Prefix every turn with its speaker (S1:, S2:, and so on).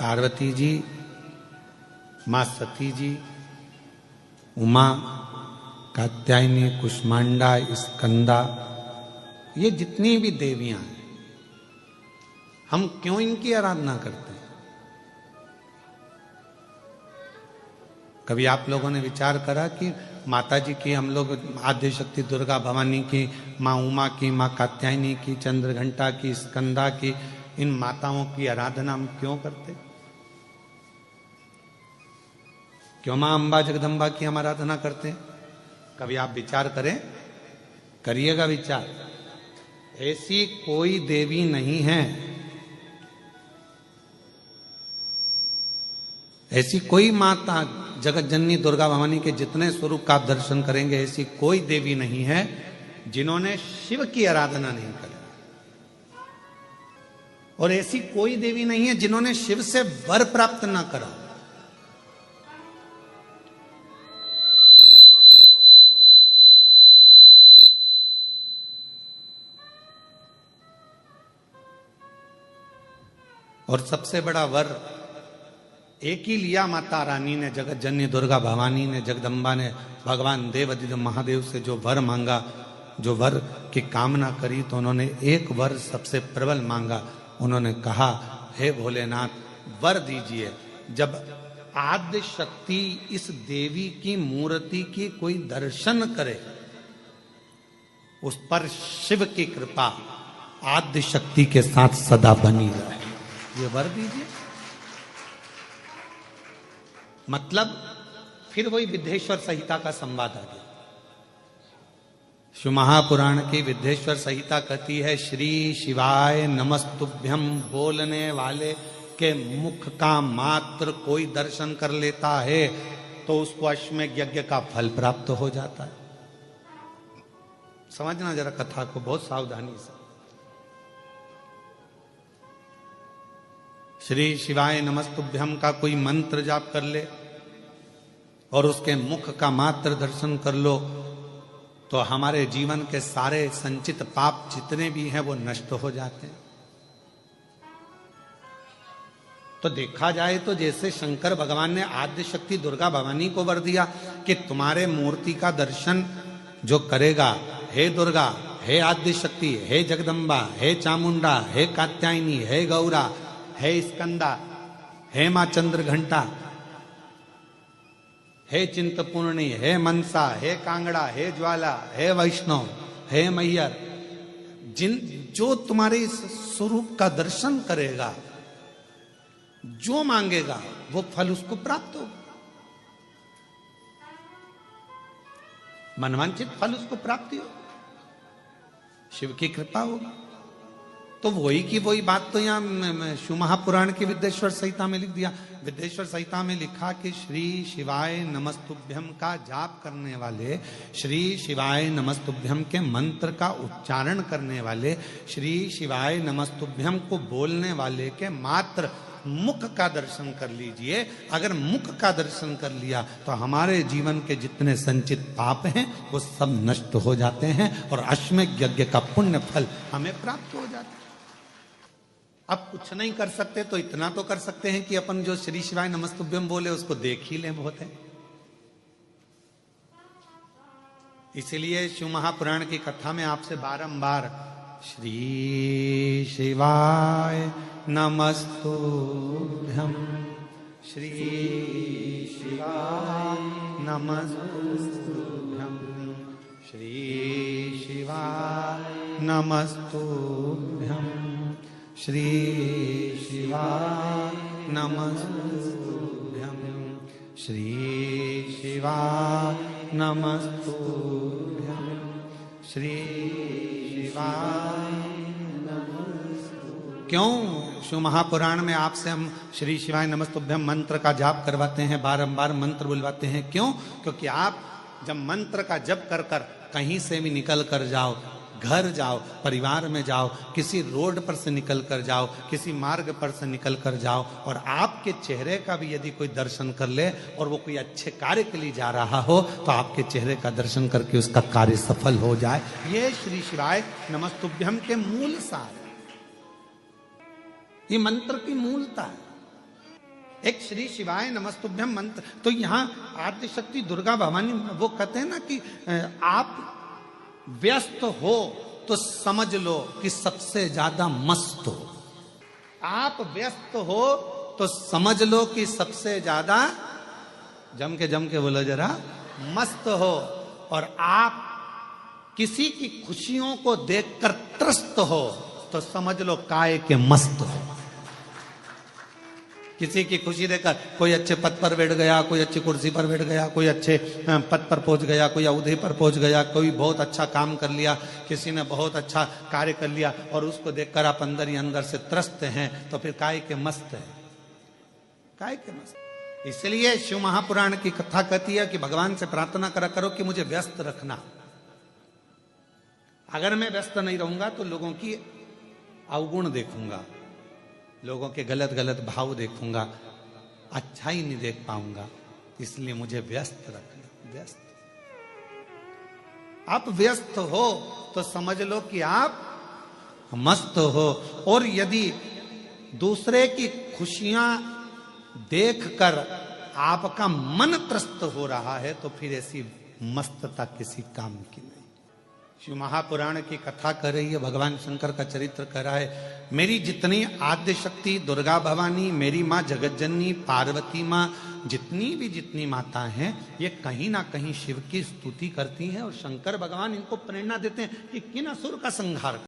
S1: पार्वती जी, मां सती जी, उमा, कात्यायनी, कुष्मांडा, स्कंदा, ये जितनी भी देवियां हैं, हम क्यों इनकी आराधना करते हैं? कभी आप लोगों ने विचार करा कि माता जी की हम लोग आद्य शक्ति दुर्गा भवानी की, माँ उमा की, माँ कात्यायनी की, चंद्रघंटा की, स्कंदा की, इन माताओं की आराधना हम क्यों करते? क्यों माँ अंबा जगदम्बा की हम आराधना करते हैं? कभी आप विचार करें, करिएगा विचार। ऐसी कोई देवी नहीं है, ऐसी कोई माता, जगत जननी दुर्गा भवानी के जितने स्वरूप का आप दर्शन करेंगे, ऐसी कोई देवी नहीं है जिन्होंने शिव की आराधना नहीं करी, और ऐसी कोई देवी नहीं है जिन्होंने शिव से वर प्राप्त ना करा। और सबसे बड़ा वर एक ही लिया माता रानी ने, जगत जननी दुर्गा भवानी ने, जगदम्बा ने भगवान देवादिदेव महादेव से जो वर मांगा, जो वर की कामना करी, तो उन्होंने एक वर सबसे प्रबल मांगा। उन्होंने कहा, हे भोलेनाथ वर दीजिए, जब आद्य शक्ति इस देवी की मूर्ति की कोई दर्शन करे, उस पर शिव की कृपा आद्य शक्ति के साथ सदा बनी रहे, ये वर दीजिए। मतलब फिर वही विद्येश्वर संहिता का संवाद आ गया। शिव महापुराण की विद्येश्वर संहिता कहती है, श्री शिवाय नमस्तुभ्यम बोलने वाले के मुख का मात्र कोई दर्शन कर लेता है तो उसको अश्वमेध यज्ञ का फल प्राप्त हो जाता है। समझना जरा कथा को बहुत सावधानी से। श्री शिवाय नमस्तुभ्यम का कोई मंत्र जाप कर ले और उसके मुख का मात्र दर्शन कर लो तो हमारे जीवन के सारे संचित पाप जितने भी हैं वो नष्ट हो जाते हैं। तो देखा जाए तो जैसे शंकर भगवान ने आद्य शक्ति दुर्गा भवानी को वर दिया कि तुम्हारे मूर्ति का दर्शन जो करेगा, हे दुर्गा, हे आद्य शक्ति, हे जगदम्बा, हे चामुंडा, हे कात्यायनी, हे गौरा, हे स्कंदा, हे मां चंद्रघंटा, हे चिंतपूर्णी, हे मनसा, हे कांगड़ा, हे ज्वाला, हे वैष्णव, हे मैयर, जो तुम्हारे इस स्वरूप का दर्शन करेगा, जो मांगेगा वो फल उसको प्राप्त होगा, मनवांचित फल उसको प्राप्ति हो, शिव की कृपा होगी। तो वही की वही बात तो यहाँ शिव महापुराण की विद्येश्वर संहिता में लिख दिया। विद्येश्वर संहिता में लिखा कि श्री शिवाय नमस्तुभ्यम का जाप करने वाले, श्री शिवाय नमस्तुभ्यम के मंत्र का उच्चारण करने वाले, श्री शिवाय नमस्तुभ्यम को बोलने वाले के मात्र मुख का दर्शन कर लीजिए। अगर मुख का दर्शन कर लिया तो हमारे जीवन के जितने संचित पाप हैं वो सब नष्ट हो जाते हैं और अश्वमेध यज्ञ का पुण्य फल हमें प्राप्त हो जाता है। अब कुछ नहीं कर सकते तो इतना तो कर सकते हैं कि अपन जो श्री शिवाय नमस्तुभ्यम बोले उसको देख ही लें, बहुत है। इसीलिए शिव महापुराण की कथा में आपसे बारंबार श्री शिवाय नमस्तुभ्यम, श्री शिवाय नमस्तुभ्यम, श्री शिवाय नमस्तुभ्यम, श्री शिवाय नमस्तुभ्यम, श्री शिवाय नमस्तुभ्यम, श्री शिवाय नमस्तुभ्यम। क्यों शिव महापुराण में आपसे हम श्री शिवाय नमस्तुभ्यम मंत्र का जाप करवाते हैं, बारंबार मंत्र बुलवाते हैं? क्यों? क्योंकि आप जब मंत्र का जप कर कर कहीं से भी निकल कर जाओ, घर जाओ, परिवार में जाओ, किसी रोड पर से निकल कर जाओ, किसी मार्ग पर से निकल कर जाओ और आपके चेहरे का भी यदि कोई दर्शन कर ले और वो कोई अच्छे कार्य के लिए जा रहा हो तो आपके चेहरे का दर्शन करके उसका कार्य सफल हो जाए। ये श्री शिवाय नमस्तुभ्यम के मूल सार है, ये मंत्र की मूलता है। एक श्री शिवाय नमस्तुभ्यम मंत्र। तो यहाँ आद्य शक्ति दुर्गा भवानी वो कहते हैं ना कि आप व्यस्त हो तो समझ लो कि सबसे ज्यादा मस्त हो। आप व्यस्त हो तो समझ लो कि सबसे ज्यादा, जम के बोलो जरा, मस्त हो। और आप किसी की खुशियों को देखकर त्रस्त हो तो समझ लो काय के मस्त हो। किसी की खुशी देखकर कोई अच्छे पद पर बैठ गया, कोई अच्छी कुर्सी पर बैठ गया, कोई अच्छे पद पर पहुंच गया, कोई औहदे पर पहुंच गया, कोई बहुत अच्छा काम कर लिया, किसी ने बहुत अच्छा कार्य कर लिया और उसको देखकर आप अंदर ही अंदर से त्रस्त हैं, तो फिर काय के मस्त है, काय के मस्त। इसलिए शिव महापुराण की कथा कहती है कि भगवान से प्रार्थना करा करो कि मुझे व्यस्त रखना। अगर मैं व्यस्त नहीं रहूंगा तो लोगों की अवगुण देखूंगा, लोगों के गलत गलत भाव देखूंगा, अच्छा ही नहीं देख पाऊंगा। इसलिए मुझे व्यस्त रखना, व्यस्त। आप व्यस्त हो तो समझ लो कि आप मस्त हो। और यदि दूसरे की खुशियां देखकर आपका मन त्रस्त हो रहा है तो फिर ऐसी मस्तता किसी काम की नहीं। शिव महापुराण की कथा कर रही है, भगवान शंकर का चरित्र कर रहा है। मेरी जितनी आद्य शक्ति दुर्गा भवानी, मेरी माँ जगतजननी, पार्वती माँ, जितनी माता हैं, ये कहीं ना कहीं शिव की स्तुति करती हैं और शंकर भगवान इनको प्रेरणा देते हैं कि किन असुर का संहार